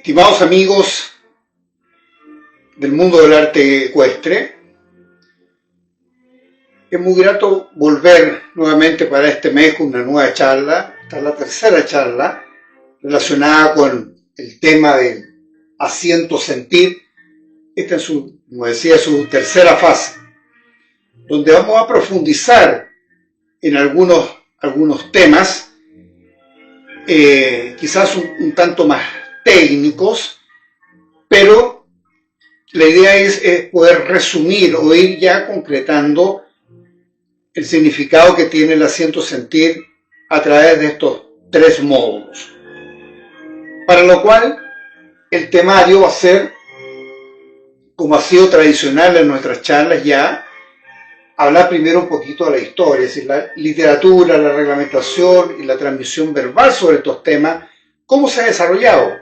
Estimados amigos del mundo del arte ecuestre, es muy grato volver nuevamente para este mes con una nueva charla. Esta es la tercera charla relacionada con el tema del asiento sentir. Esta es como decía, su tercera fase, donde vamos a profundizar en algunos temas, quizás un tanto más técnicos, pero la idea es poder resumir o ir ya concretando el significado que tiene el asiento sentir a través de estos tres módulos. Para lo cual el temario va a ser, como ha sido tradicional en nuestras charlas ya, hablar primero un poquito de la historia, es decir, la literatura, la reglamentación y la transmisión verbal sobre estos temas, cómo se ha desarrollado.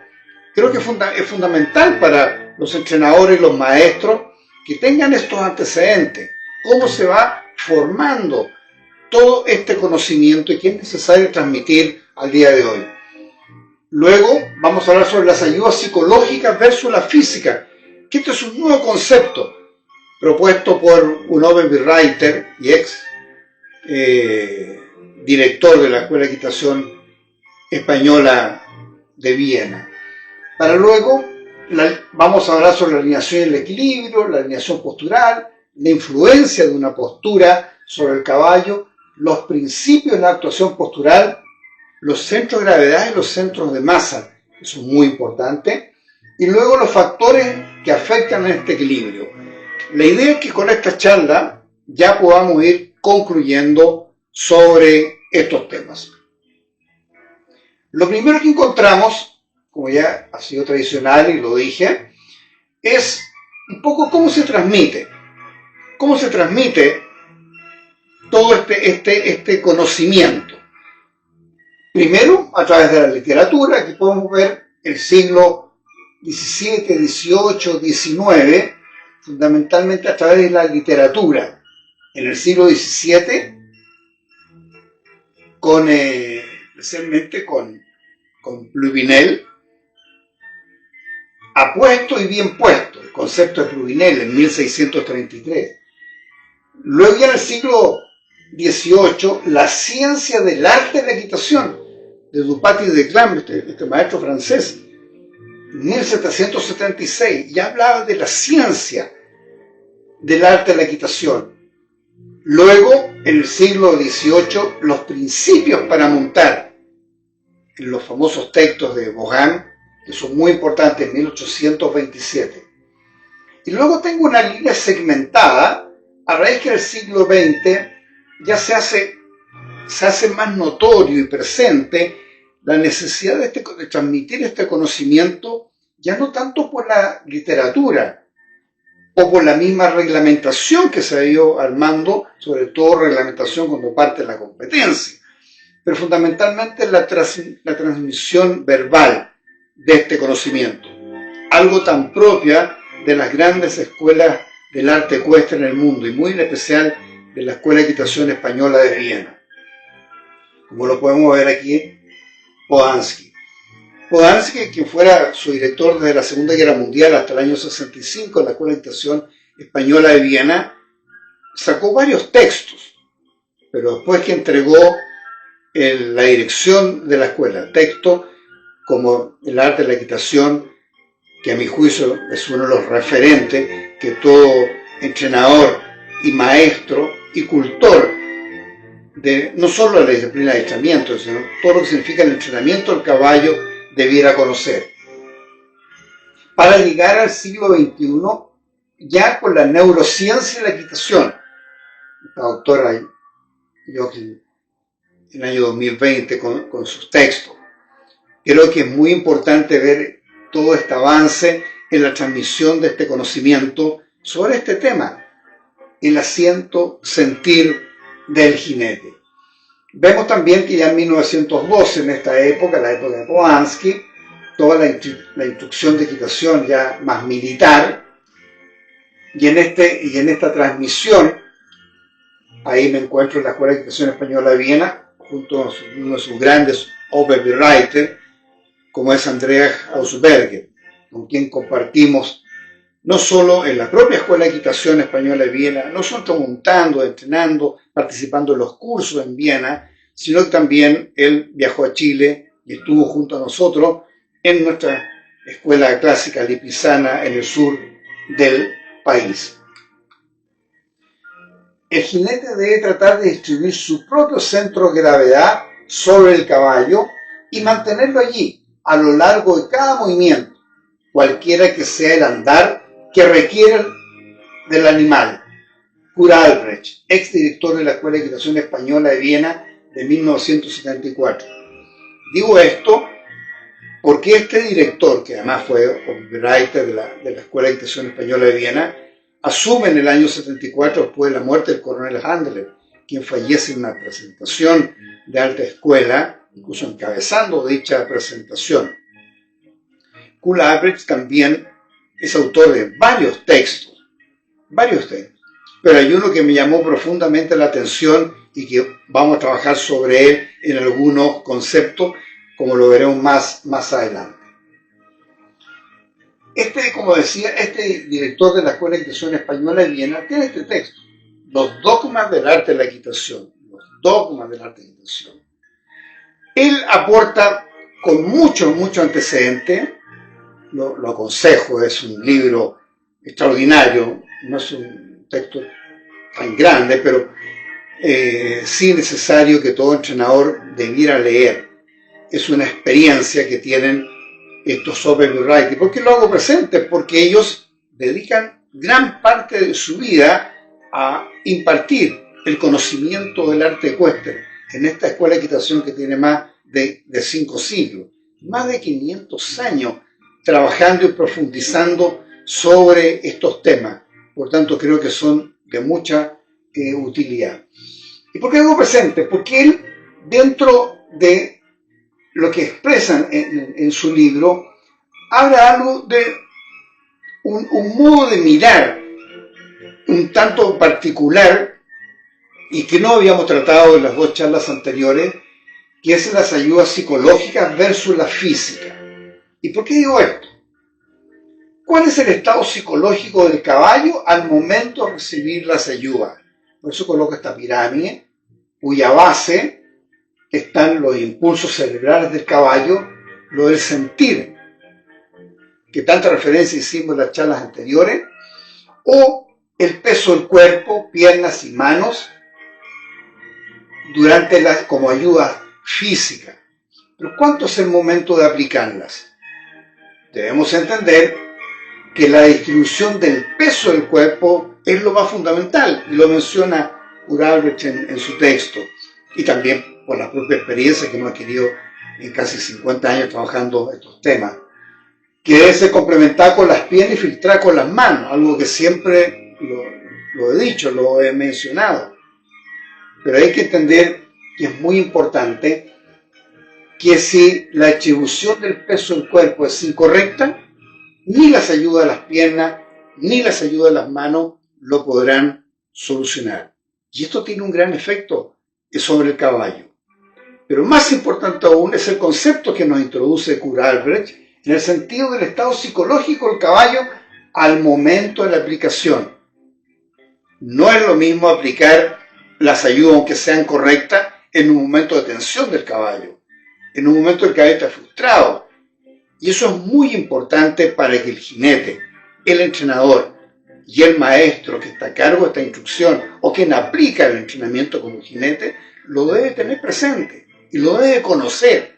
Creo que es fundamental para los entrenadores y los maestros que tengan estos antecedentes, cómo se va formando todo este conocimiento y que es necesario transmitir al día de hoy. Luego vamos a hablar sobre las ayudas psicológicas versus la física, que este es un nuevo concepto propuesto por un Oberwriter y ex director de la Escuela de Equitación Española de Viena. Para luego vamos a hablar sobre la alineación y el equilibrio, la alineación postural, la influencia de una postura sobre el caballo, los principios de la actuación postural, los centros de gravedad y los centros de masa, eso es muy importante, y luego los factores que afectan a este equilibrio. La idea es que con esta charla ya podamos ir concluyendo sobre estos temas. Lo primero que encontramos, como ya ha sido tradicional y lo dije, es un poco cómo se transmite todo este conocimiento. Primero, a través de la literatura. Aquí podemos ver el siglo XVII, XVIII, XIX, fundamentalmente a través de la literatura. En el siglo XVII, especialmente con Pluvinel, apuesto y bien puesto, el concepto de Pluvinel en 1633. Luego ya en el siglo XVIII, la ciencia del arte de la equitación, de Dupaty de Clam, este maestro francés, 1776, ya hablaba de la ciencia del arte de la equitación. Luego, en el siglo XVIII, los principios para montar, en los famosos textos de Vaughan, que son muy importantes, en 1827. Y luego tengo una línea segmentada, a raíz que en el siglo XX ya se hace más notorio y presente la necesidad de transmitir este conocimiento, ya no tanto por la literatura o por la misma reglamentación que se ha ido armando, sobre todo reglamentación cuando parte de la competencia, pero fundamentalmente la transmisión verbal de este conocimiento, algo tan propia de las grandes escuelas del arte ecuestre en el mundo y muy en especial de la Escuela de Equitación Española de Viena, como lo podemos ver aquí. Podansky, quien fuera su director desde la Segunda Guerra Mundial hasta el año 65 en la Escuela de Equitación Española de Viena, sacó varios textos, pero después que entregó la dirección de la escuela, textos como El arte de la equitación, que a mi juicio es uno de los referentes que todo entrenador y maestro y cultor de no solo la disciplina de entrenamiento, sino todo lo que significa el entrenamiento del caballo debiera conocer. Para llegar al siglo XXI, ya con la neurociencia de la equitación, la doctora Joachim, en el año 2020 con sus textos. Creo que es muy importante ver todo este avance en la transmisión de este conocimiento sobre este tema, el asiento sentir del jinete. Vemos también que ya en 1912, en esta época, la época de Podansky, toda la instrucción de equitación ya más militar, y en esta transmisión, ahí me encuentro en la Escuela de Equitación Española de Viena, junto a uno de sus grandes Oberwriter, como es Andreas Ausberger, con quien compartimos no solo en la propia Escuela de Equitación Española de Viena, nosotros montando, entrenando, participando en los cursos en Viena, sino que también él viajó a Chile y estuvo junto a nosotros en nuestra escuela clásica lipisana en el sur del país. El jinete debe tratar de distribuir su propio centro de gravedad sobre el caballo y mantenerlo allí a lo largo de cada movimiento, cualquiera que sea el andar que requiere del animal. Kurt Albrecht, exdirector de la Escuela de Equitación Española de Viena de 1974. Digo esto porque este director, que además fue copywriter de la Escuela de Equitación Española de Viena, asume en el año 74 después de la muerte del coronel Handler, quien fallece en una presentación de alta escuela, incluso encabezando dicha presentación. Kurt Albrecht también es autor de varios textos, pero hay uno que me llamó profundamente la atención y que vamos a trabajar sobre él en algunos conceptos, como lo veremos más adelante. Como decía, este director de la Escuela de Equitación Española de Viena tiene este texto, Los dogmas del arte de la equitación, Él aporta con mucho antecedente, lo aconsejo, es un libro extraordinario, no es un texto tan grande, pero sí necesario que todo entrenador debiera leer. Es una experiencia que tienen estos copywriters. ¿Por qué lo hago presente? Porque ellos dedican gran parte de su vida a impartir el conocimiento del arte ecuestre en esta escuela de equitación que tiene más de 5 siglos, más de 500 años trabajando y profundizando sobre estos temas. Por tanto, creo que son de mucha utilidad. ¿Y por qué hago presente? Porque él, dentro de lo que expresan en su libro, habla algo de un modo de mirar un tanto particular y que no habíamos tratado en las dos charlas anteriores, que es las ayudas psicológicas versus la física. ¿Y por qué digo esto? ¿Cuál es el estado psicológico del caballo al momento de recibir las ayudas? Por eso coloco esta pirámide, cuya base están los impulsos cerebrales del caballo, lo del sentir, que tanta referencia hicimos en las charlas anteriores, o el peso del cuerpo, piernas y manos, como ayuda física. Pero ¿cuánto es el momento de aplicarlas? Debemos entender que la distribución del peso del cuerpo es lo más fundamental, y lo menciona Kurt Albrecht en su texto, y también por la propia experiencia que hemos adquirido en casi 50 años trabajando estos temas, que debe ser complementar con las piernas y filtrar con las manos, algo que siempre lo he dicho, lo he mencionado. Pero hay que entender que es muy importante que si la distribución del peso del cuerpo es incorrecta, ni las ayudas de las piernas, ni las ayudas de las manos lo podrán solucionar. Y esto tiene un gran efecto sobre el caballo. Pero más importante aún es el concepto que nos introduce Kurt Albrecht en el sentido del estado psicológico del caballo al momento de la aplicación. No es lo mismo aplicar las ayudas, aunque sean correctas, en un momento de tensión del caballo, en un momento en que el caballo está frustrado. Y eso es muy importante para que el jinete, el entrenador y el maestro que está a cargo de esta instrucción o quien aplica el entrenamiento como jinete, lo debe tener presente y lo debe conocer.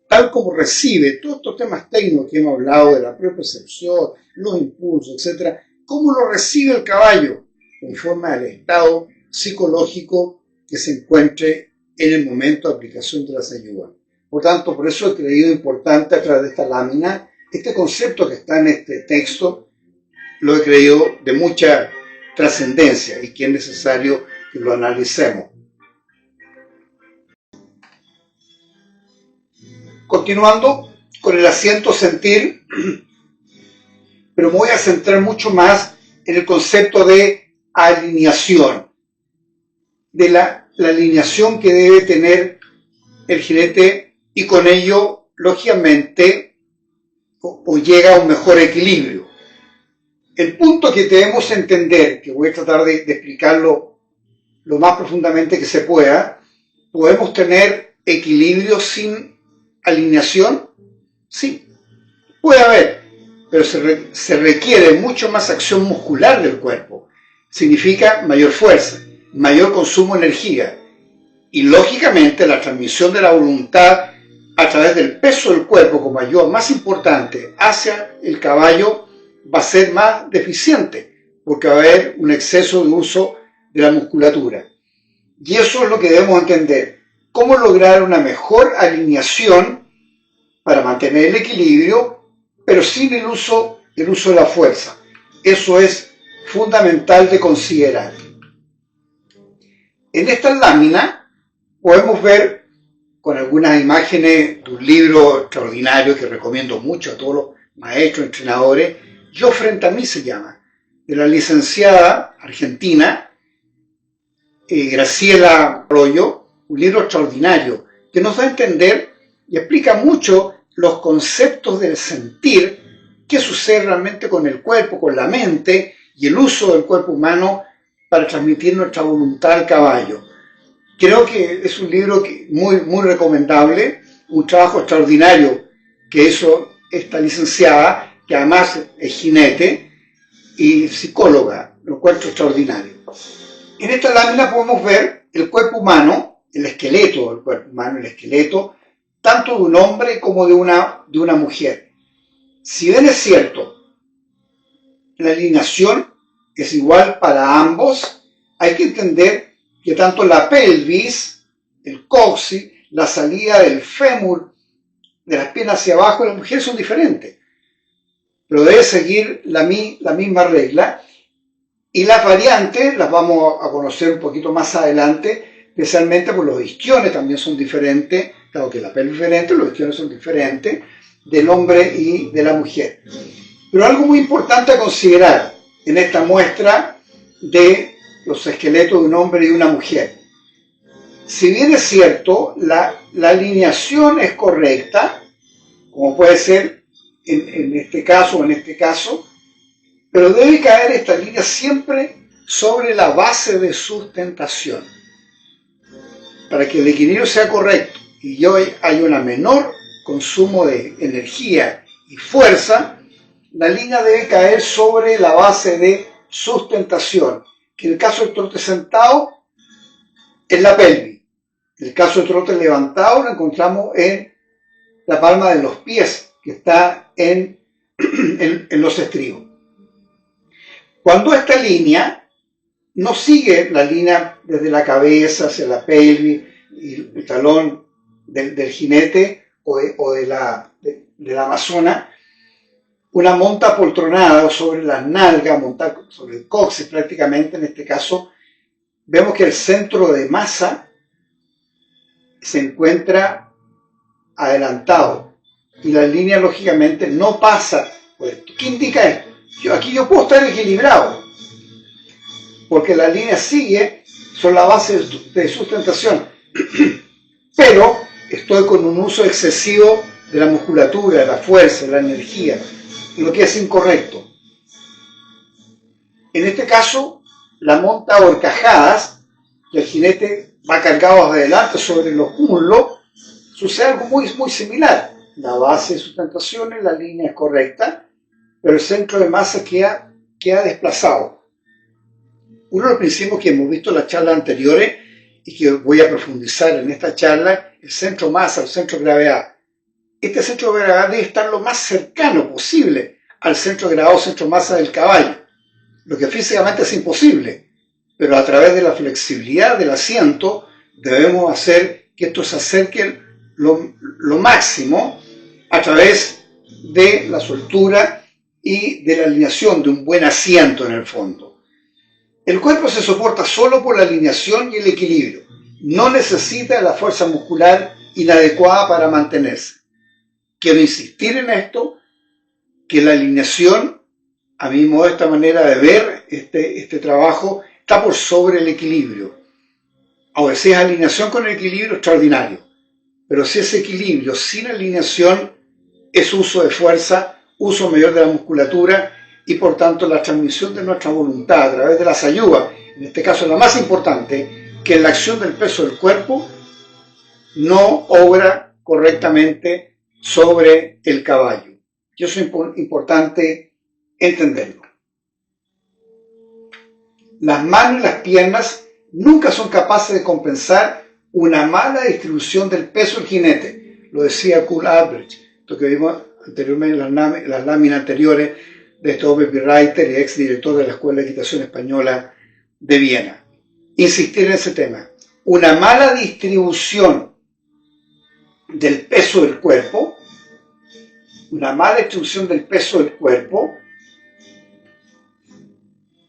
Tal como recibe todos estos temas técnicos que hemos hablado de la propiocepción, los impulsos, etc., ¿cómo lo recibe el caballo? Conforme al estado psicológico que se encuentre en el momento de aplicación de las ayudas. Por tanto, por eso he creído importante a través de esta lámina, este concepto que está en este texto, lo he creído de mucha trascendencia y que es necesario que lo analicemos. Continuando con el asiento sentir, pero me voy a centrar mucho más en el concepto de alineación, de la alineación que debe tener el jinete y con ello, lógicamente, o llega a un mejor equilibrio. El punto que debemos entender, que voy a tratar de explicarlo lo más profundamente que se pueda, ¿podemos tener equilibrio sin alineación? Sí, puede haber, pero se requiere mucho más acción muscular del cuerpo. Significa mayor fuerza, mayor consumo de energía y lógicamente la transmisión de la voluntad a través del peso del cuerpo como ayuda más importante hacia el caballo va a ser más deficiente porque va a haber un exceso de uso de la musculatura. Y eso es lo que debemos entender. Cómo lograr una mejor alineación para mantener el equilibrio, pero sin el uso de la fuerza. Eso es fundamental de considerar. En esta lámina podemos ver con algunas imágenes de un libro extraordinario que recomiendo mucho a todos los maestros, entrenadores. Yo frente a mí se llama, de la licenciada argentina Graciela Arroyo, un libro extraordinario que nos da a entender y explica mucho los conceptos del sentir, qué sucede realmente con el cuerpo, con la mente y el uso del cuerpo humano para transmitir nuestra voluntad al caballo. Creo que es un libro muy recomendable, un trabajo extraordinario que hizo esta licenciada, que además es jinete y psicóloga, lo encuentro extraordinario. En esta lámina podemos ver el cuerpo humano, el esqueleto del cuerpo humano, el esqueleto tanto de un hombre como de una mujer. Si bien es cierto, la alineación es igual para ambos, hay que entender que tanto la pelvis, el coxis, la salida del fémur, de las piernas hacia abajo de la mujer son diferentes. Pero debe seguir la misma regla. Y las variantes las vamos a conocer un poquito más adelante, especialmente por los isquiones también son diferentes, claro que la pelvis es diferente, los isquiones son diferentes del hombre y de la mujer. Pero algo muy importante a considerar en esta muestra de los esqueletos de un hombre y una mujer. Si bien es cierto, la alineación es correcta, como puede ser en este caso o en este caso, pero debe caer esta línea siempre sobre la base de sustentación. Para que el equilibrio sea correcto y haya un menor consumo de energía y fuerza, la línea debe caer sobre la base de sustentación, que en el caso del trote sentado es la pelvis. En el caso del trote levantado lo encontramos en la palma de los pies, que está en los estribos. Cuando esta línea no sigue la línea desde la cabeza hacia la pelvis y el talón del jinete o de la amazona, una monta poltronada sobre las nalgas, montar sobre el coxis prácticamente, en este caso, vemos que el centro de masa se encuentra adelantado y la línea lógicamente no pasa por esto. ¿Qué indica esto? Aquí yo puedo estar equilibrado, porque la línea sigue sobre la base de sustentación, pero estoy con un uso excesivo de la musculatura, de la fuerza, de la energía, lo que es incorrecto. En este caso, la monta a horcajadas, y el jinete va cargado hacia adelante sobre los muslos, sucede algo muy similar. La base de sustentación en la línea es correcta, pero el centro de masa queda desplazado. Uno de los principios que hemos visto en las charlas anteriores y que voy a profundizar en esta charla, el centro masa, el centro de gravedad. Este centro de gravedad debe estar lo más cercano posible al centro de gravedad o centro de masa del caballo, lo que físicamente es imposible, pero a través de la flexibilidad del asiento debemos hacer que esto se acerque lo máximo a través de la soltura y de la alineación de un buen asiento en el fondo. El cuerpo se soporta solo por la alineación y el equilibrio. No necesita la fuerza muscular inadecuada para mantenerse. Quiero insistir en esto, que la alineación, a mi modesta manera de ver este trabajo, está por sobre el equilibrio. Ahora, si es alineación con el equilibrio, extraordinario. Pero si ese equilibrio sin alineación es uso de fuerza, uso mayor de la musculatura y por tanto la transmisión de nuestra voluntad a través de las ayudas, en este caso la más importante, que la acción del peso del cuerpo no obra correctamente sobre el caballo. Y eso es importante entenderlo. Las manos y las piernas nunca son capaces de compensar una mala distribución del peso del jinete. Lo decía Kuhl Albrecht, lo que vimos anteriormente en las láminas anteriores de este copywriter y ex director de la Escuela de Equitación Española de Viena. Insistir en ese tema. Una mala distribución del peso del cuerpo,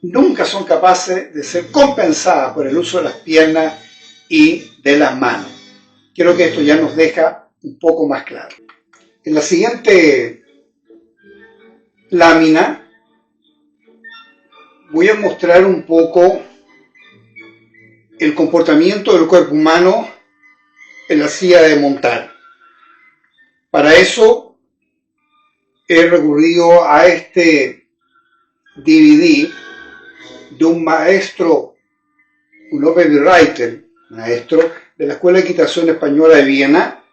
nunca son capaces de ser compensadas por el uso de las piernas y de las manos. Creo que esto ya nos deja un poco más claro. En la siguiente lámina voy a mostrar un poco el comportamiento del cuerpo humano en la silla de montar. Para eso he recurrido a este DVD de un maestro, un copywriter, maestro de la Escuela de Equitación Española de Viena,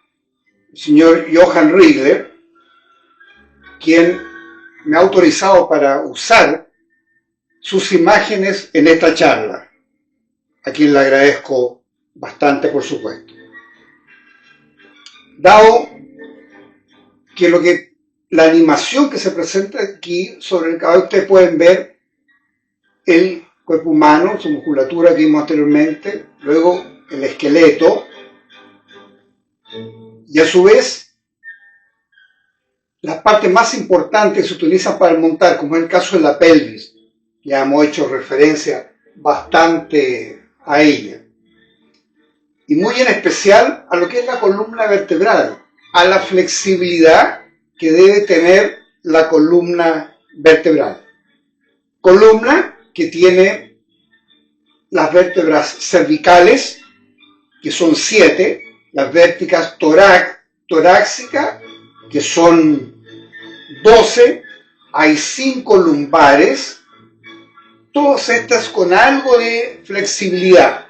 el señor Johann Riegler, quien me ha autorizado para usar sus imágenes en esta charla, a quien le agradezco bastante, por supuesto. Dado que la animación que se presenta aquí sobre el caballo, ustedes pueden ver el cuerpo humano, su musculatura que vimos anteriormente, luego el esqueleto, y a su vez las partes más importantes que se utilizan para montar, como es el caso de la pelvis. Ya hemos hecho referencia bastante a ella. Y muy en especial a lo que es la columna vertebral, a la flexibilidad que debe tener la columna vertebral. Columna que tiene las vértebras cervicales, que son 7, las vértebras torácicas, que son 12, hay 5 lumbares, todas estas con algo de flexibilidad.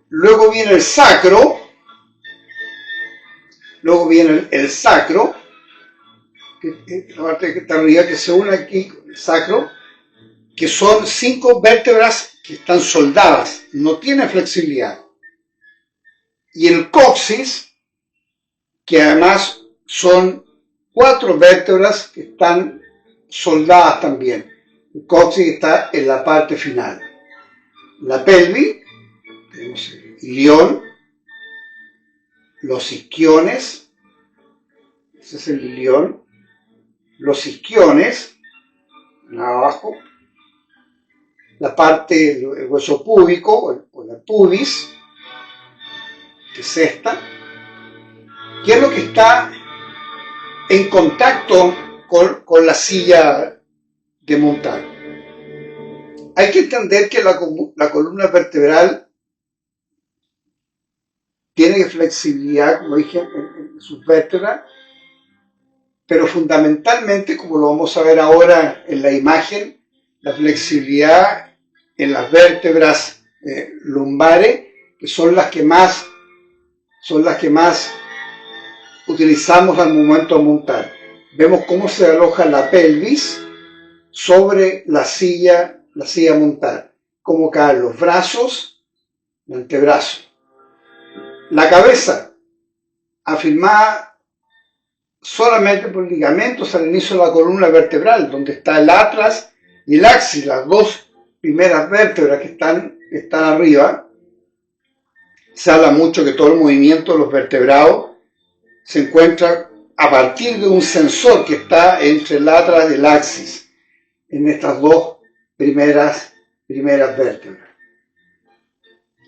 Luego viene el sacro, que la parte que está arriba, que se une aquí, el sacro, que son 5 vértebras que están soldadas, no tiene flexibilidad. Y el coxis, que además son 4 vértebras que están soldadas también. El coxis está en la parte final. La pelvis, tenemos el ilión, los isquiones, ese es el ilión, los isquiones, abajo, la parte del hueso púbico o la pubis, que es esta, que es lo que está en contacto con la silla de montar. Hay que entender que la columna vertebral tiene flexibilidad, como dije, en sus vértebras, pero fundamentalmente, como lo vamos a ver ahora en la imagen, la flexibilidad en las vértebras lumbares, que son las que más utilizamos al momento de montar. Vemos cómo se aloja la pelvis sobre la silla montar, cómo caen los brazos, el antebrazo. La cabeza, afirmada solamente por ligamentos al inicio de la columna vertebral, donde está el atlas y el axis, las 2 primeras vértebras que están arriba. Se habla mucho que todo el movimiento de los vertebrados se encuentra a partir de un sensor que está entre el atlas y el axis, en estas 2 primeras vértebras.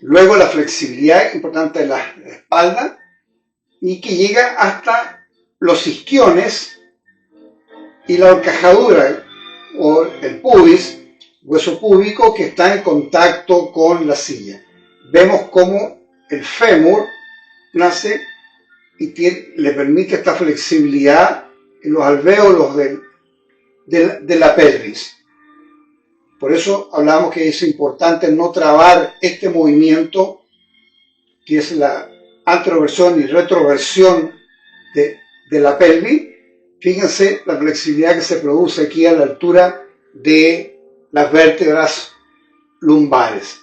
Luego la flexibilidad importante de la espalda y que llega hasta los isquiones y la horcajadura o el pubis, hueso púbico que está en contacto con la silla. Vemos cómo el fémur nace y le permite esta flexibilidad en los alvéolos de la pelvis. Por eso hablamos que es importante no trabar este movimiento, que es la anteroversión y retroversión de la pelvis. Fíjense la flexibilidad que se produce aquí a la altura de las vértebras lumbares.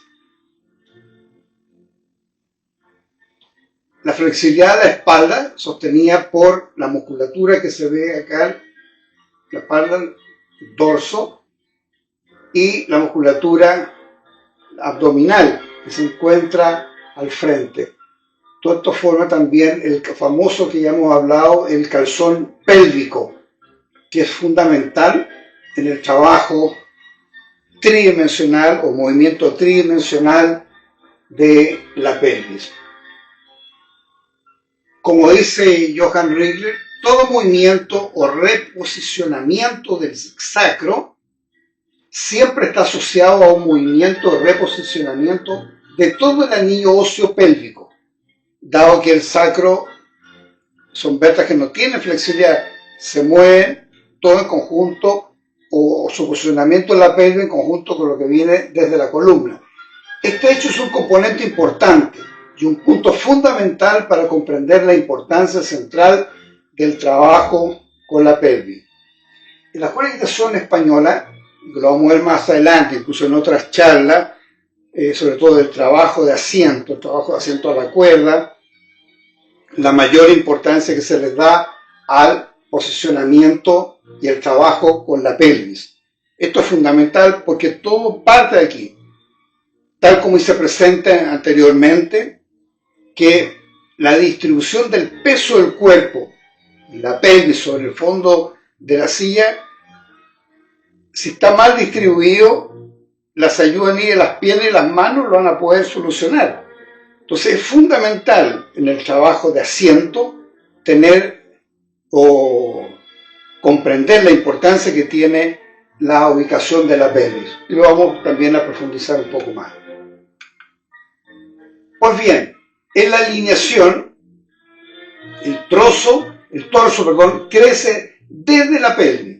La flexibilidad de la espalda, sostenida por la musculatura que se ve acá, la espalda, el dorso, y la musculatura abdominal que se encuentra al frente. Todo esto forma también el famoso que ya hemos hablado, el calzón pélvico, que es fundamental en el trabajo tridimensional o movimiento tridimensional de la pelvis. Como dice Johann Riegler, todo movimiento o reposicionamiento del sacro siempre está asociado a un movimiento de reposicionamiento de todo el anillo óseo pélvico, dado que el sacro son vértebras que no tienen flexibilidad, se mueven todo en conjunto o su posicionamiento de la pelvis en conjunto con lo que viene desde la columna. Este hecho es un componente importante y un punto fundamental para comprender la importancia central del trabajo con la pelvis. En la escuela de equitación española, que lo vamos a ver más adelante, incluso en otras charlas, sobre todo del trabajo de asiento, el trabajo de asiento a la cuerda, la mayor importancia que se les da al posicionamiento y el trabajo con la pelvis. Esto es fundamental porque todo parte de aquí, tal como se presenta anteriormente, que la distribución del peso del cuerpo y la pelvis sobre el fondo de la silla, si está mal distribuido, las ayudas ni de las piernas y las manos lo van a poder solucionar. Entonces es fundamental en el trabajo de asiento tener o comprender la importancia que tiene la ubicación de la pelvis. Y lo vamos también a profundizar un poco más. Pues bien, en la alineación, el torso, crece desde la pelvis.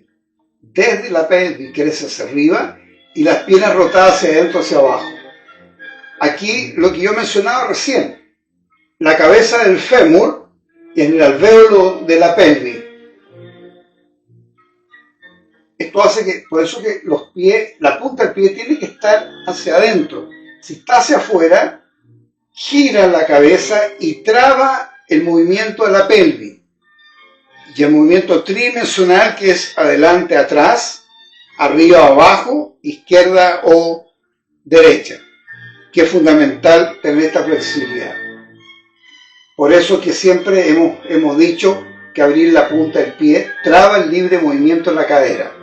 Desde la pelvis crece hacia arriba y las piernas rotadas hacia adentro, hacia abajo. Aquí lo que yo mencionaba recién, la cabeza del fémur en el alvéolo de la pelvis. Esto hace que, por eso que los pies, la punta del pie tiene que estar hacia adentro. Si está hacia afuera, gira la cabeza y traba el movimiento de la pelvis. Y el movimiento tridimensional, que es adelante, atrás, arriba, abajo, izquierda o derecha, que es fundamental tener esta flexibilidad. Por eso que siempre hemos dicho que abrir la punta del pie traba el libre movimiento de la cadera.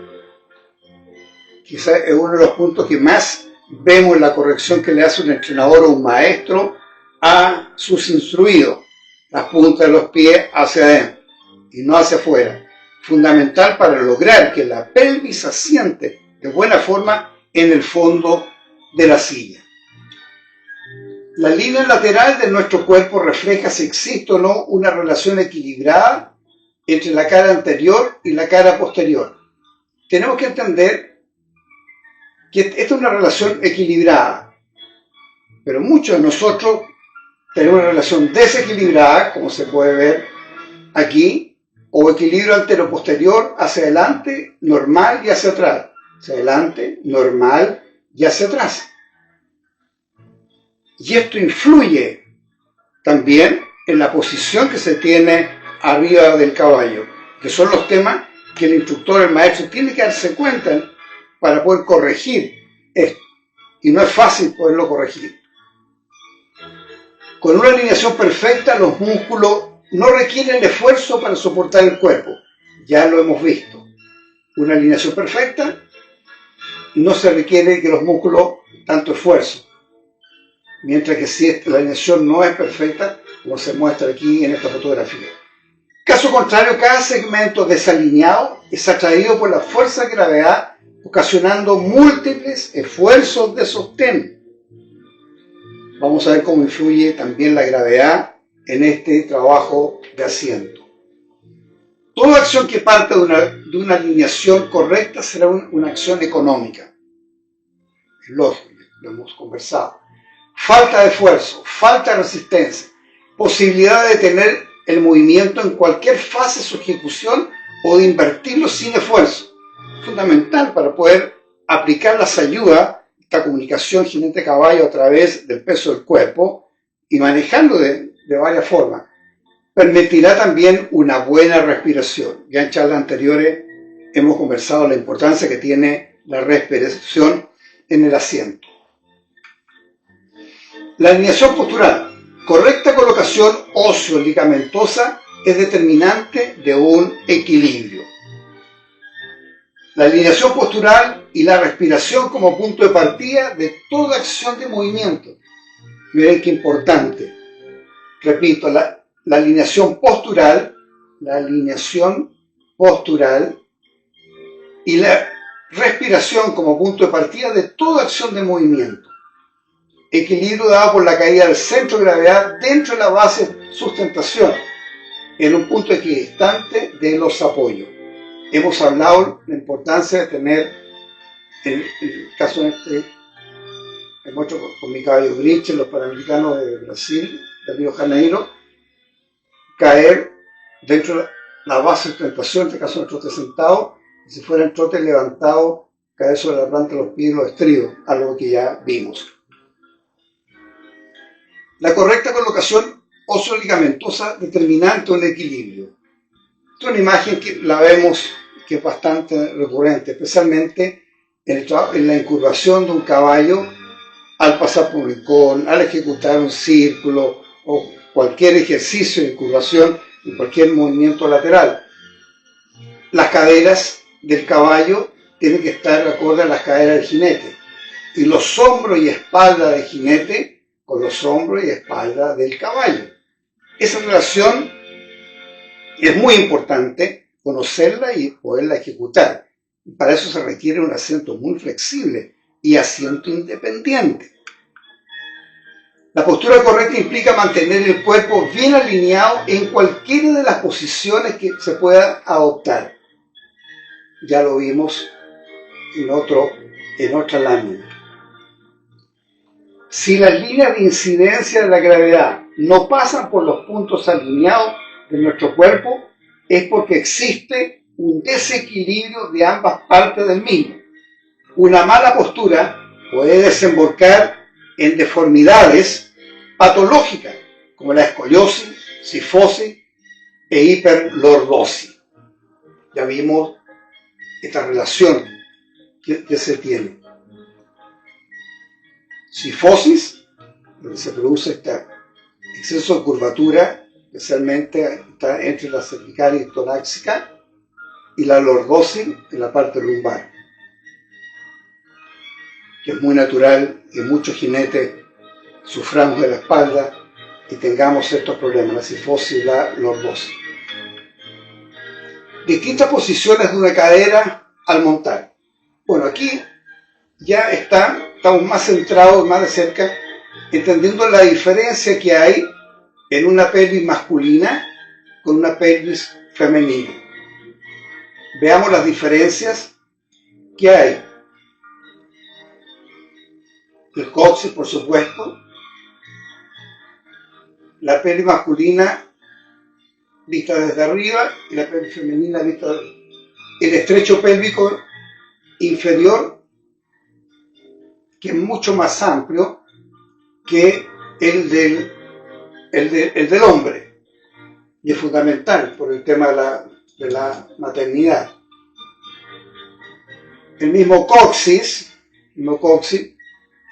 Quizás es uno de los puntos que más vemos en la corrección que le hace un entrenador o un maestro a sus instruidos, las puntas de los pies hacia adentro y no hacia afuera. Fundamental para lograr que la pelvis asiente de buena forma en el fondo de la silla. La línea lateral de nuestro cuerpo refleja si existe o no una relación equilibrada entre la cara anterior y la cara posterior. Tenemos que entender que esta es una relación equilibrada, pero muchos de nosotros tenemos una relación desequilibrada, como se puede ver aquí, o equilibrio antero-posterior, hacia adelante, normal y hacia atrás, hacia adelante, normal y hacia atrás. Y esto influye también en la posición que se tiene arriba del caballo, que son los temas que el instructor, el maestro, tiene que darse cuenta para poder corregir esto. Y no es fácil poderlo corregir. Con una alineación perfecta, los músculos no requieren esfuerzo para soportar el cuerpo. Ya lo hemos visto. Una alineación perfecta, no se requiere que los músculos tanto esfuerzo. Mientras que si la alineación no es perfecta, como se muestra aquí en esta fotografía. Caso contrario, cada segmento desalineado es atraído por la fuerza de gravedad, ocasionando múltiples esfuerzos de sostén. Vamos a ver cómo influye también la gravedad en este trabajo de asiento. Toda acción que parte de una alineación correcta será una acción económica. Es lógico, lo hemos conversado. Falta de esfuerzo, falta de resistencia, posibilidad de tener el movimiento en cualquier fase de su ejecución o de invertirlo sin esfuerzo. Fundamental para poder aplicar las ayudas, esta comunicación jinete-caballo a través del peso del cuerpo y manejarlo de varias formas. Permitirá también una buena respiración. Ya en charlas anteriores hemos conversado la importancia que tiene la respiración en el asiento. La alineación postural. Correcta colocación óseo-ligamentosa es determinante de un equilibrio. La alineación postural y la respiración como punto de partida de toda acción de movimiento. Miren qué importante. Repito, la alineación postural y la respiración como punto de partida de toda acción de movimiento. Equilibrio dado por la caída del centro de gravedad dentro de la base de sustentación, en un punto equidistante de los apoyos. Hemos hablado de la importancia de tener, en el caso de hemos hecho con mi caballo Grinch, los Panamericanos de Brasil, de Río de Janeiro, caer dentro de la base de sustentación, en este caso en el trote sentado, y si fuera en trote levantado, caer sobre la planta de los pies y los estribos, algo que ya vimos. La correcta colocación óseo-ligamentosa determinante de un equilibrio. Esta es una imagen que la vemos que es bastante recurrente, especialmente en la incurvación de un caballo al pasar por un rincón, al ejecutar un círculo o cualquier ejercicio de incurvación en cualquier movimiento lateral. Las caderas del caballo tienen que estar acorde a las caderas del jinete y los hombros y espalda del jinete con los hombros y espalda del caballo. Esa relación es muy importante conocerla y poderla ejecutar. Para eso se requiere un asiento muy flexible y asiento independiente. La postura correcta implica mantener el cuerpo bien alineado en cualquiera de las posiciones que se pueda adoptar. Ya lo vimos en otra lámina. Si las líneas de incidencia de la gravedad no pasan por los puntos alineados de nuestro cuerpo, es porque existe un desequilibrio de ambas partes del mismo. Una mala postura puede desembocar en deformidades patológicas, como la escoliosis, cifosis e hiperlordosis. Ya vimos esta relación que se tiene. Cifosis, donde se produce este exceso de curvatura, especialmente está entre la cervical y torácica, y la lordosis en la parte lumbar, que es muy natural que muchos jinetes suframos de la espalda y tengamos estos problemas, la cifosis y la lordosis. Distintas posiciones de una cadera al montar. Bueno, aquí ya estamos más centrados, más de cerca, entendiendo la diferencia que hay en una pelvis masculina con una pelvis femenina. Veamos las diferencias que hay. El coxis, por supuesto, la pelvis masculina vista desde arriba y la pelvis femenina vista desde arriba. El estrecho pélvico inferior, que es mucho más amplio que el del hombre, y es fundamental por el tema de la maternidad. El mismo coxis, en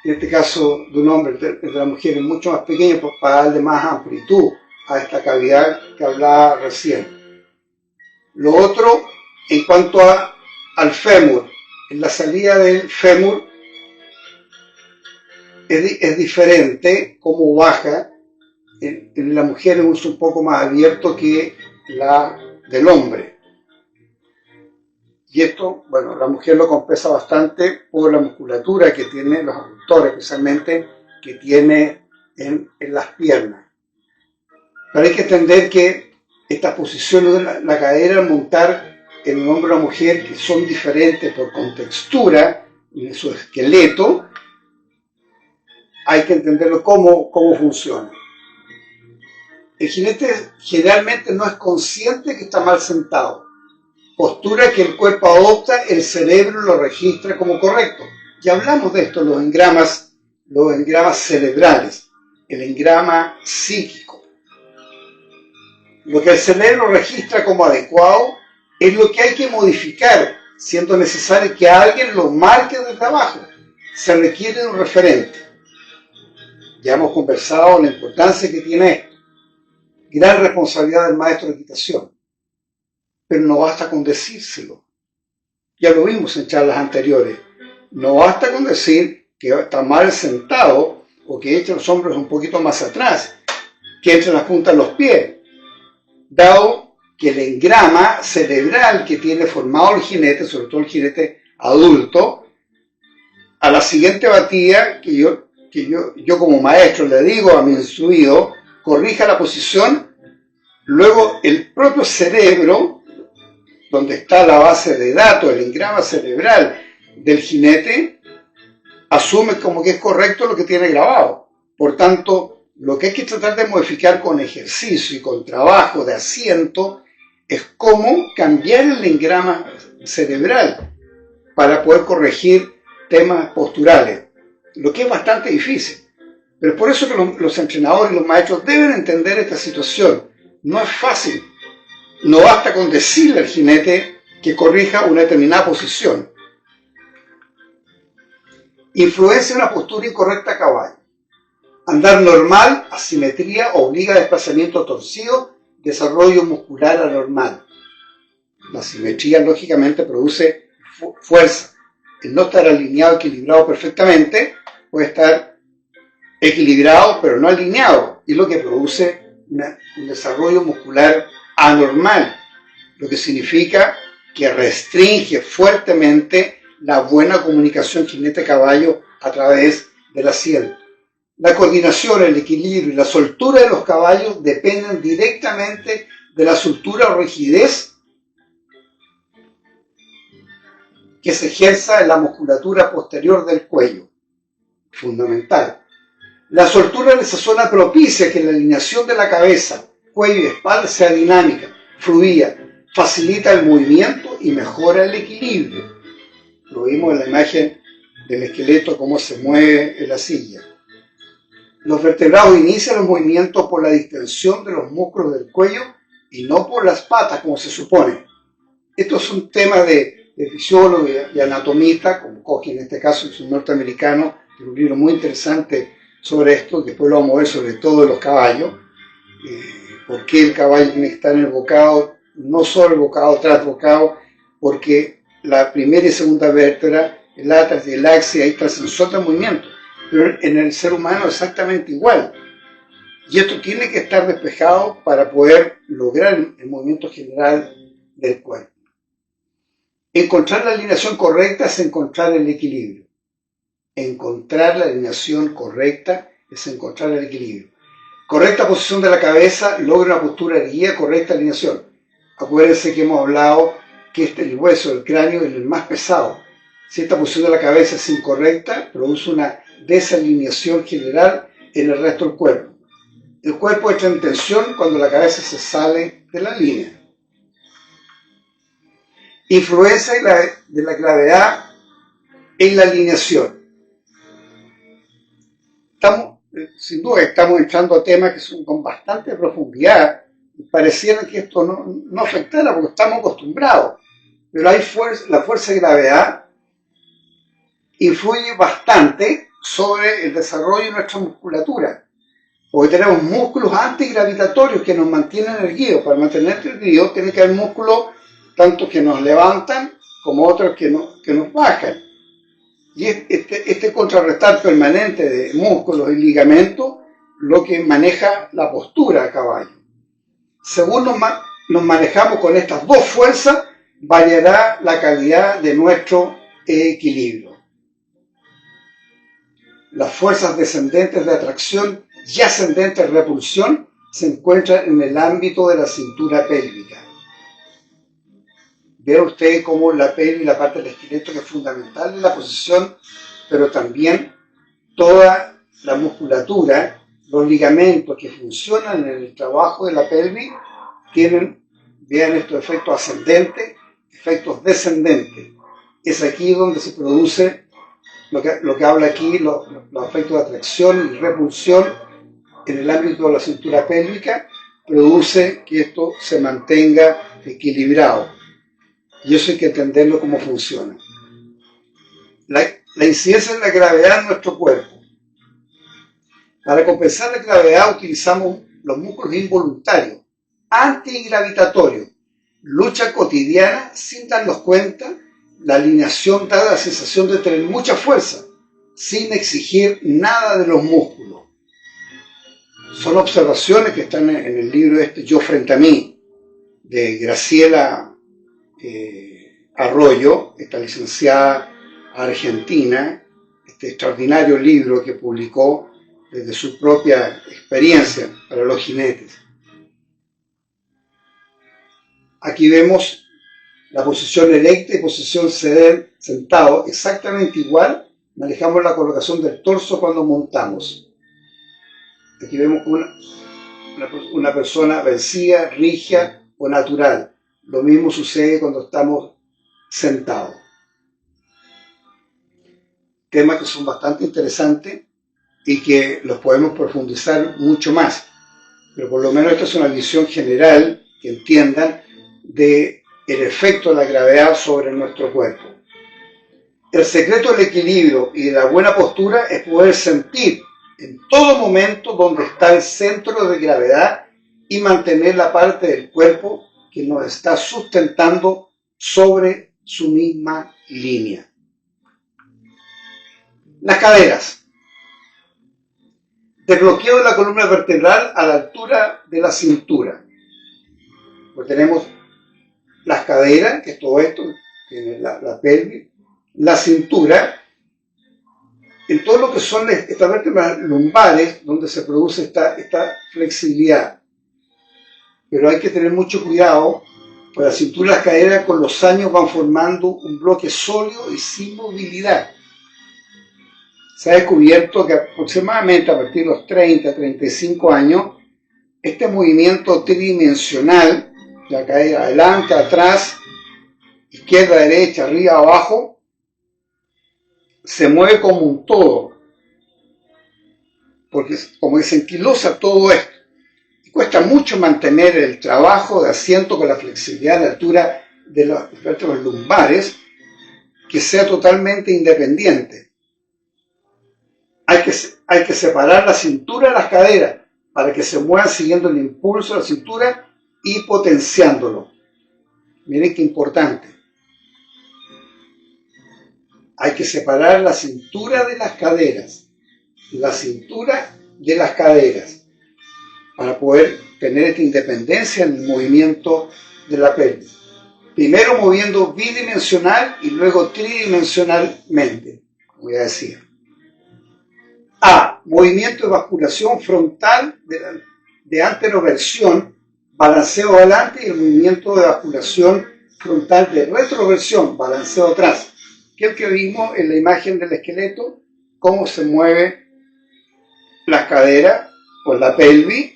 este caso de un hombre, de la mujer es mucho más pequeño para darle más amplitud a esta cavidad que hablaba recién. Lo otro, en cuanto al fémur, en la salida del fémur es diferente cómo baja. En la mujer es un poco más abierto que la del hombre. Y esto, bueno, la mujer lo compensa bastante por la musculatura que tiene los aductores, especialmente que tiene en las piernas. Pero hay que entender que estas posiciones de la cadera al montar en un hombre o una mujer que son diferentes por contextura en su esqueleto, hay que entenderlo cómo funciona. El jinete generalmente no es consciente que está mal sentado. Postura que el cuerpo adopta, el cerebro lo registra como correcto. Ya hablamos de esto, los engramas cerebrales, el engrama psíquico. Lo que el cerebro registra como adecuado es lo que hay que modificar, siendo necesario que alguien lo marque desde abajo. Se requiere de un referente. Ya hemos conversado la importancia que tiene esto. Gran responsabilidad del maestro de equitación. Pero no basta con decírselo. Ya lo vimos en charlas anteriores. No basta con decir que está mal sentado o que eche los hombros un poquito más atrás, que entre las puntas de los pies, dado que el engrama cerebral que tiene formado el jinete, sobre todo el jinete adulto, a la siguiente batida que yo como maestro le digo a mi instruido, corrija la posición, luego el propio cerebro, donde está la base de datos, el engrama cerebral del jinete, asume como que es correcto lo que tiene grabado. Por tanto, lo que hay que tratar de modificar con ejercicio y con trabajo de asiento es cómo cambiar el engrama cerebral para poder corregir temas posturales, lo que es bastante difícil. Pero es por eso que los entrenadores y los maestros deben entender esta situación. No es fácil. No basta con decirle al jinete que corrija una determinada posición. Influencia una postura incorrecta a caballo. Andar normal, asimetría, obliga a desplazamiento torcido, desarrollo muscular anormal. La simetría, lógicamente, produce fuerza. El no estar alineado, equilibrado perfectamente, puede estar equilibrado, pero no alineado, y lo que produce un desarrollo muscular anormal, lo que significa que restringe fuertemente la buena comunicación jinete-caballo a través del asiento. La coordinación, el equilibrio y la soltura de los caballos dependen directamente de la soltura o rigidez que se ejerza en la musculatura posterior del cuello. Fundamental. La soltura en esa zona propicia que la alineación de la cabeza, cuello y espalda sea dinámica, fluida, facilita el movimiento y mejora el equilibrio. Lo vimos en la imagen del esqueleto, cómo se mueve en la silla. Los vertebrados inician los movimientos por la distensión de los músculos del cuello y no por las patas, como se supone. Esto es un tema de fisiólogo y anatomista, como Koch en este caso, es un norteamericano, tiene un libro muy interesante sobre esto, después lo vamos a ver sobre todo de los caballos, por qué el caballo tiene que estar en el bocado, no solo el bocado, tras bocado, porque la primera y segunda vértebra, el atlas y el axis, ahí está el sensor de movimiento, pero en el ser humano exactamente igual. Y esto tiene que estar despejado para poder lograr el movimiento general del cuerpo. Encontrar la alineación correcta es encontrar el equilibrio. Encontrar la alineación correcta es encontrar el equilibrio. Correcta posición de la cabeza logra una postura erguida, correcta alineación. Acuérdense que hemos hablado que el hueso del cráneo es el más pesado. Si esta posición de la cabeza es incorrecta, produce una desalineación general en el resto del cuerpo. El cuerpo entra en tensión cuando la cabeza se sale de la línea. Influencia de la gravedad en la alineación. Sin duda, estamos entrando a temas que son con bastante profundidad. Pareciera que esto no afectara porque estamos acostumbrados. Pero la fuerza de gravedad influye bastante sobre el desarrollo de nuestra musculatura. Porque tenemos músculos antigravitatorios que nos mantienen erguidos. Para mantenerte erguidos tiene que haber músculos tanto que nos levantan como otros que nos bajan. Y este contrarrestar permanente de músculos y ligamentos lo que maneja la postura a caballo. Según nos manejamos con estas dos fuerzas, variará la calidad de nuestro equilibrio. Las fuerzas descendentes de atracción y ascendentes de repulsión se encuentra en el ámbito de la cintura pélvica. Vea usted cómo la pelvis, la parte del esqueleto, que es fundamental en la posición, pero también toda la musculatura, los ligamentos que funcionan en el trabajo de la pelvis, tienen, vean estos efectos ascendentes, efectos descendentes. Es aquí donde se produce lo que habla aquí, los efectos de atracción y repulsión en el ámbito de la cintura pélvica, produce que esto se mantenga equilibrado. Y eso hay que entenderlo cómo funciona. La incidencia de la gravedad en nuestro cuerpo. Para compensar la gravedad utilizamos los músculos involuntarios, antigravitatorios, lucha cotidiana sin darnos cuenta. La alineación da la sensación de tener mucha fuerza, sin exigir nada de los músculos. Son observaciones que están en el libro Yo frente a mí, de Graciela Arroyo, esta licenciada argentina, este extraordinario libro que publicó desde su propia experiencia para los jinetes. Aquí vemos la posición erecta y posición sentado, exactamente igual. Manejamos la colocación del torso cuando montamos. Aquí vemos una persona vencida, rígida o natural. Lo mismo sucede cuando estamos sentados. Temas que son bastante interesantes y que los podemos profundizar mucho más. Pero por lo menos esta es una visión general que entiendan del efecto de la gravedad sobre nuestro cuerpo. El secreto del equilibrio y de la buena postura es poder sentir en todo momento dónde está el centro de gravedad y mantener la parte del cuerpo que nos está sustentando sobre su misma línea. Las caderas. Desbloqueo de la columna vertebral a la altura de la cintura. Pues tenemos las caderas, que es todo esto, tiene la pelvis, la cintura, en todo lo que son estas vértebras lumbares, donde se produce esta flexibilidad. Pero hay que tener mucho cuidado, pues la cintura y las caderas con los años van formando un bloque sólido y sin movilidad. Se ha descubierto que aproximadamente a partir de los 30, 35 años, este movimiento tridimensional, la cadera adelante, atrás, izquierda, derecha, arriba, abajo, se mueve como un todo, porque como que se enquilosa todo esto. Y cuesta mucho mantener el trabajo de asiento con la flexibilidad de la altura de las vértebras lumbares, que sea totalmente independiente. Hay que separar la cintura de las caderas para que se muevan siguiendo el impulso de la cintura y potenciándolo. Miren qué importante. Hay que separar la cintura de las caderas. La cintura de las caderas. Para poder tener esta independencia en el movimiento de la pelvis. Primero moviendo bidimensional y luego tridimensionalmente, como ya decía. A. Movimiento de basculación frontal de anteroversión, balanceo adelante, y el movimiento de basculación frontal de retroversión, balanceo atrás, que es el que vimos en la imagen del esqueleto, cómo se mueve las caderas por la pelvis,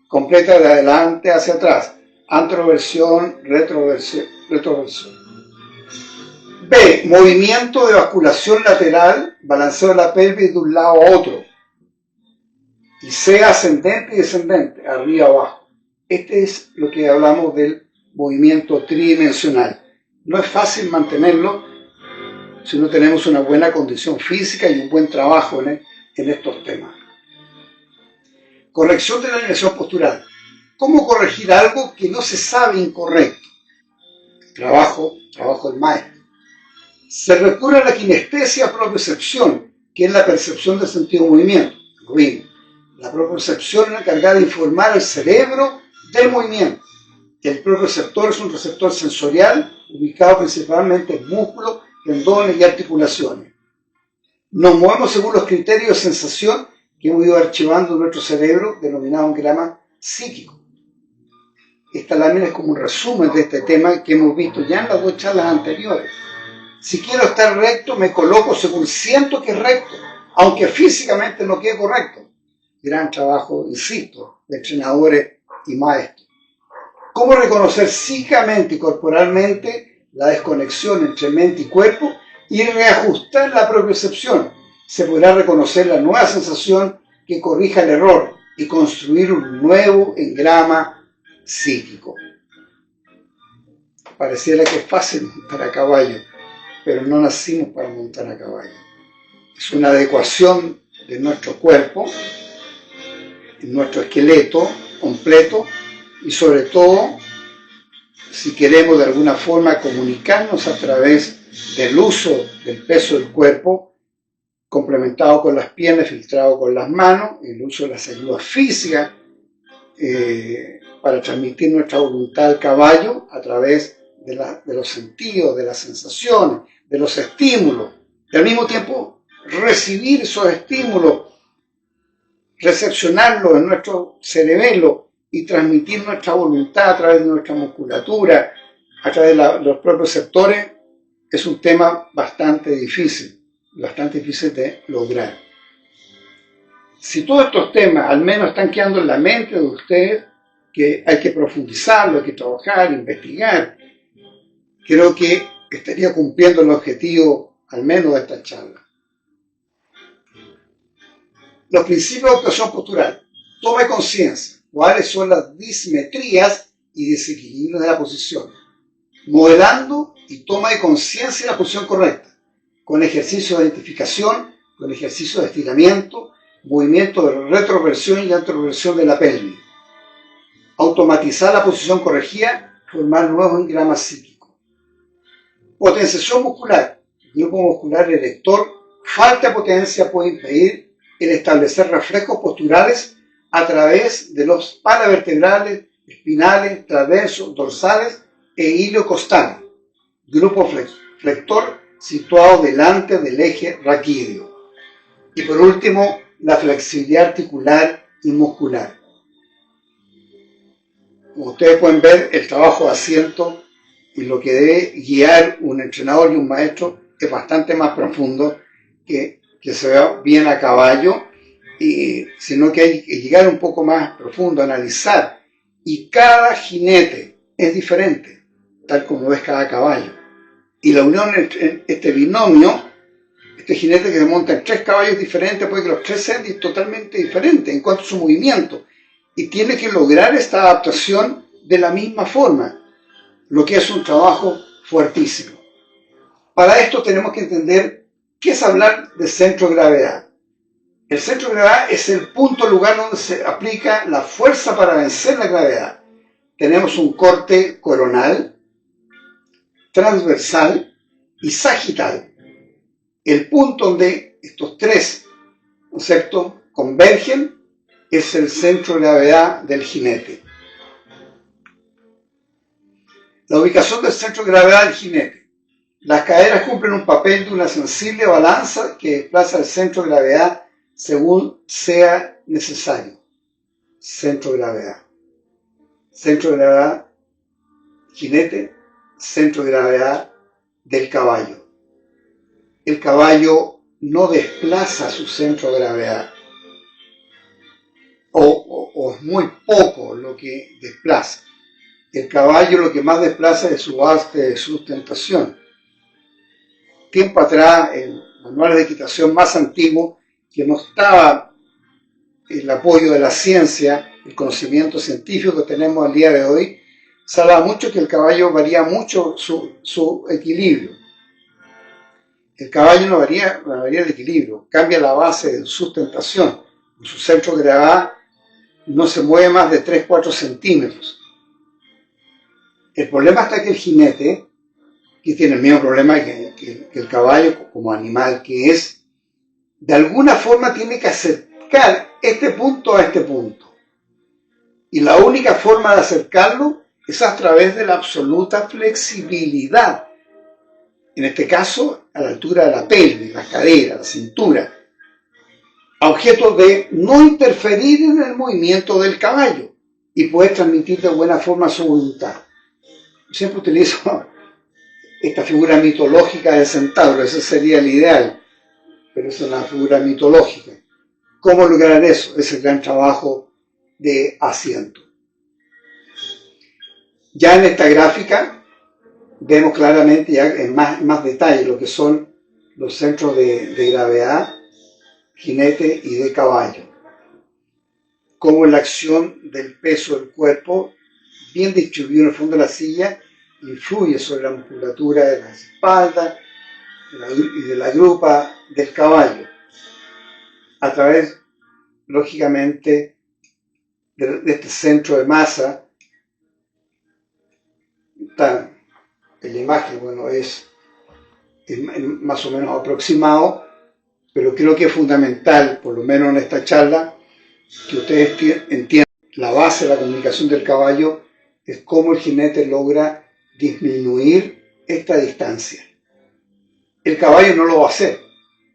completa de adelante hacia atrás, anteroversión, retroversión. B. Movimiento de basculación lateral, balanceo de la pelvis de un lado a otro. Y C. Ascendente y descendente, arriba abajo. Este es lo que hablamos del movimiento tridimensional. No es fácil mantenerlo si no tenemos una buena condición física y un buen trabajo en estos temas. Corrección de la alineación postural. ¿Cómo corregir algo que no se sabe incorrecto? Trabajo del maestro. Se recurre a la kinestesia propriocepción, que es la percepción del sentido de movimiento. La propriocepción es la encargada de informar al cerebro del movimiento. El propioceptor es un receptor sensorial ubicado principalmente en músculos, tendones y articulaciones. Nos movemos según los criterios de sensación que hemos ido archivando en nuestro cerebro, denominado en grama psíquico. Esta lámina es como un resumen de este tema que hemos visto ya en las dos charlas anteriores. Si quiero estar recto, me coloco según siento que es recto, aunque físicamente no quede correcto. Gran trabajo, insisto, de entrenadores y maestros. ¿Cómo reconocer psíquicamente y corporalmente la desconexión entre mente y cuerpo y reajustar la propiocepción? Se podrá reconocer la nueva sensación que corrija el error y construir un nuevo engrama psíquico. Pareciera que es fácil para caballo, pero no nacimos para montar a caballo. Es una adecuación de nuestro cuerpo, nuestro esqueleto completo y sobre todo, si queremos de alguna forma comunicarnos a través del uso del peso del cuerpo, complementado con las piernas, filtrado con las manos, el uso de las ayudas físicas para transmitir nuestra voluntad al caballo a través de los sentidos, de las sensaciones, de los estímulos, y al mismo tiempo recibir esos estímulos, recepcionarlos en nuestro cerebelo y transmitir nuestra voluntad a través de nuestra musculatura, a través de los propios sectores, es un tema bastante difícil de lograr. Si todos estos temas al menos están quedando en la mente de ustedes, que hay que profundizarlo, hay que trabajar, investigar, creo que estaría cumpliendo el objetivo al menos de esta charla. Los principios de actuación postural. Tome conciencia cuáles son las dismetrías y desequilibrios de la posición, modelando y toma de conciencia de la posición correcta, con ejercicios de identificación, con ejercicios de estiramiento, movimiento de retroversión y anteroversión de la pelvis. Automatizar la posición corregida, formar nuevos engramas psíquicos. Potenciación muscular. El grupo muscular erector, falta de potencia puede impedir el establecer reflejos posturales a través de los paravertebrales, espinales, transversos, dorsales e iliocostales. Grupo flector situado delante del eje raquídeo. Y por último, la flexibilidad articular y muscular. Como ustedes pueden ver, el trabajo de asiento y lo que debe guiar un entrenador y un maestro es bastante más profundo que se vea bien a caballo, sino que hay que llegar un poco más profundo, analizar. Y cada jinete es diferente, tal como es cada caballo. Y la unión entre este binomio, este jinete que se monta en 3 caballos diferentes, puede que los 3 sean totalmente diferentes en cuanto a su movimiento. Y tiene que lograr esta adaptación de la misma forma, lo que es un trabajo fuertísimo. Para esto tenemos que entender qué es hablar de centro de gravedad. El centro de gravedad es el punto, lugar donde se aplica la fuerza para vencer la gravedad. Tenemos un corte coronal, transversal y sagital. El punto donde estos 3 conceptos convergen es el centro de gravedad del jinete. La ubicación del centro de gravedad del jinete. Las caderas cumplen un papel de una sensible balanza que desplaza el centro de gravedad según sea necesario. Centro de gravedad. Centro de gravedad, jinete, centro de gravedad del caballo. El caballo no desplaza su centro de gravedad, o es muy poco lo que desplaza. El caballo lo que más desplaza es su base de sustentación. Tiempo atrás, en manuales de equitación más antiguos, que no estaba el apoyo de la ciencia, el conocimiento científico que tenemos al día de hoy, se habla mucho que el caballo varía mucho su equilibrio. El caballo no varía el equilibrio, cambia la base de sustentación. Su centro de gravedad no se mueve más de 3-4 centímetros. El problema está que el jinete, que tiene el mismo problema que el caballo como animal que es, de alguna forma tiene que acercar este punto a este punto. Y la única forma de acercarlo es a través de la absoluta flexibilidad. En este caso, a la altura de la pelvis, la cadera, la cintura, a objeto de no interferir en el movimiento del caballo. y poder transmitir de buena forma su voluntad. Siempre utilizo esta figura mitológica del centauro, ese sería el ideal, pero es una figura mitológica. ¿Cómo lograr eso? Es el gran trabajo de asiento. Ya en esta gráfica vemos claramente ya en más detalle lo que son los centros de gravedad, jinete y de caballo. Cómo la acción del peso del cuerpo, bien distribuido en el fondo de la silla, influye sobre la musculatura de las espaldas y de la grupa del caballo, a través, lógicamente, de este centro de masa. Está en la imagen, bueno, es más o menos aproximado, pero creo que es fundamental, por lo menos en esta charla, que ustedes entiendan la base de la comunicación del caballo es cómo el jinete logra disminuir esta distancia. El caballo no lo va a hacer,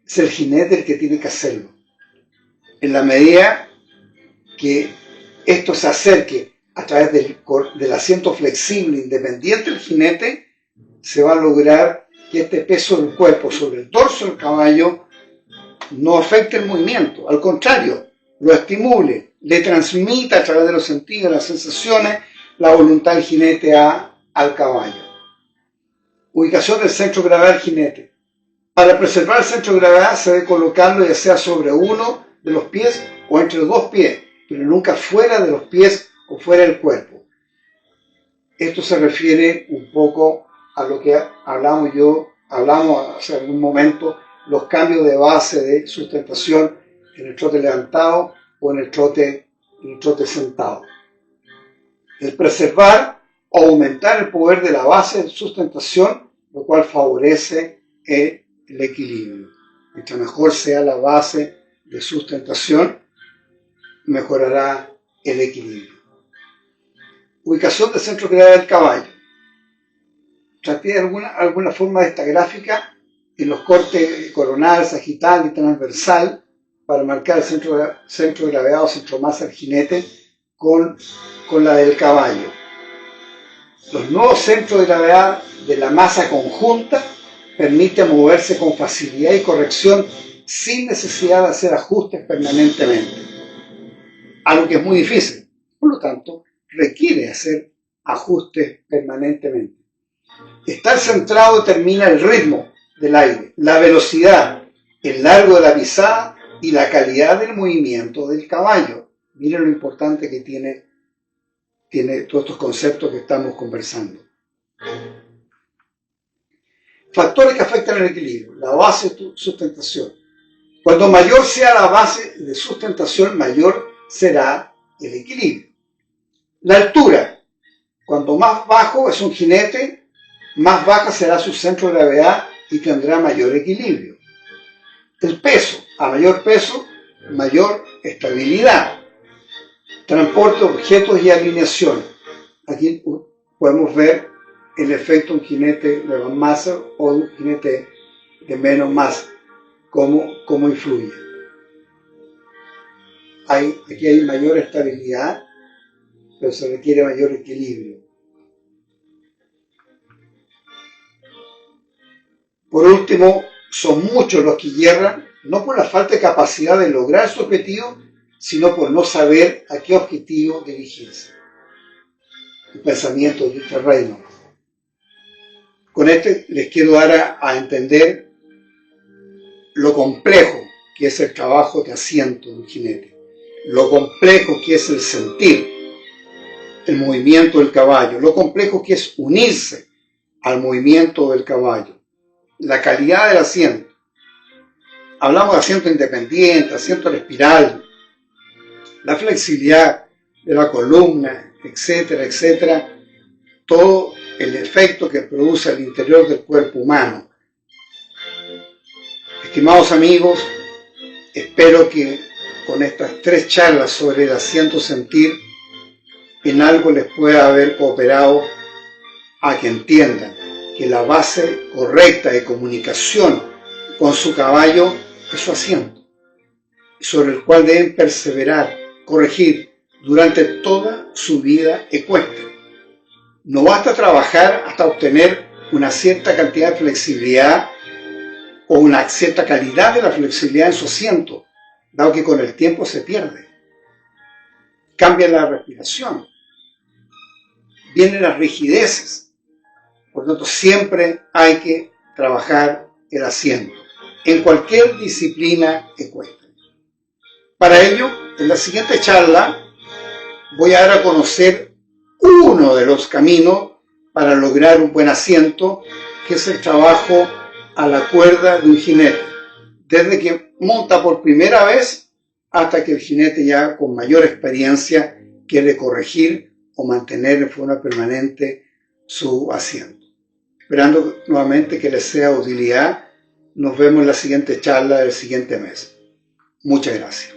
es el jinete el que tiene que hacerlo. En la medida que esto se acerque a través del asiento flexible independiente del jinete, se va a lograr que este peso del cuerpo sobre el dorso del caballo no afecte el movimiento, al contrario, lo estimule, le transmita a través de los sentidos, las sensaciones, la voluntad del jinete al caballo. Ubicación del centro de gravedad del jinete. Para preservar el centro de gravedad se debe colocarlo ya sea sobre uno de los pies o entre los dos pies, pero nunca fuera de los pies o fuera del cuerpo. Esto se refiere un poco a lo que hablamos hace algún momento, los cambios de base de sustentación en el trote levantado o en el trote sentado. El preservar o aumentar el poder de la base de sustentación, lo cual favorece el equilibrio. Mientras mejor sea la base de sustentación, mejorará el equilibrio. Ubicación del centro de gravedad del caballo. Traté de alguna forma de esta gráfica en los cortes coronal, sagital y transversal para marcar el centro de gravedad o centro de masa del jinete con la del caballo. Los nuevos centros de gravedad de la masa conjunta permiten moverse con facilidad y corrección sin necesidad de hacer ajustes permanentemente, algo que es muy difícil, por lo tanto requiere hacer ajustes permanentemente. Estar centrado determina el ritmo del aire, la velocidad, el largo de la pisada y la calidad del movimiento del caballo. Miren lo importante que tiene todos estos conceptos que estamos conversando. Factores que afectan el equilibrio. La base de sustentación. Cuando mayor sea la base de sustentación, mayor será el equilibrio. La altura. Cuando más bajo es un jinete, más baja será su centro de gravedad y tendrá mayor equilibrio. El peso. A mayor peso, mayor estabilidad. Transporte de objetos y alineación. Aquí podemos ver el efecto de un jinete de más masa o de un jinete de menos masa, cómo influye. Aquí hay mayor estabilidad, pero se requiere mayor equilibrio. Por último, son muchos los que yerran, no por la falta de capacidad de lograr su objetivo, sino por no saber a qué objetivo dirigirse. El pensamiento de este reino. Con este les quiero dar a entender lo complejo que es el trabajo de asiento de un jinete, lo complejo que es el sentir el movimiento del caballo, lo complejo que es unirse al movimiento del caballo, la calidad del asiento. Hablamos de asiento independiente, asiento en espiral, la flexibilidad de la columna, etcétera, etcétera, todo el efecto que produce al interior del cuerpo humano. Estimados amigos, espero que con estas 3 charlas sobre el asiento sentir, en algo les pueda haber cooperado a que entiendan que la base correcta de comunicación con su caballo es su asiento, sobre el cual deben perseverar, corregir durante toda su vida ecuestre. No basta trabajar hasta obtener una cierta cantidad de flexibilidad o una cierta calidad de la flexibilidad en su asiento, dado que con el tiempo se pierde. Cambia la respiración, vienen las rigideces. Por lo tanto, siempre hay que trabajar el asiento, en cualquier disciplina ecuestre. Para ello, en la siguiente charla, voy a dar a conocer uno de los caminos para lograr un buen asiento, que es el trabajo a la cuerda de un jinete, desde que monta por primera vez hasta que el jinete ya con mayor experiencia quiere corregir o mantener en forma permanente su asiento. Esperando nuevamente que les sea de utilidad, nos vemos en la siguiente charla del siguiente mes. Muchas gracias.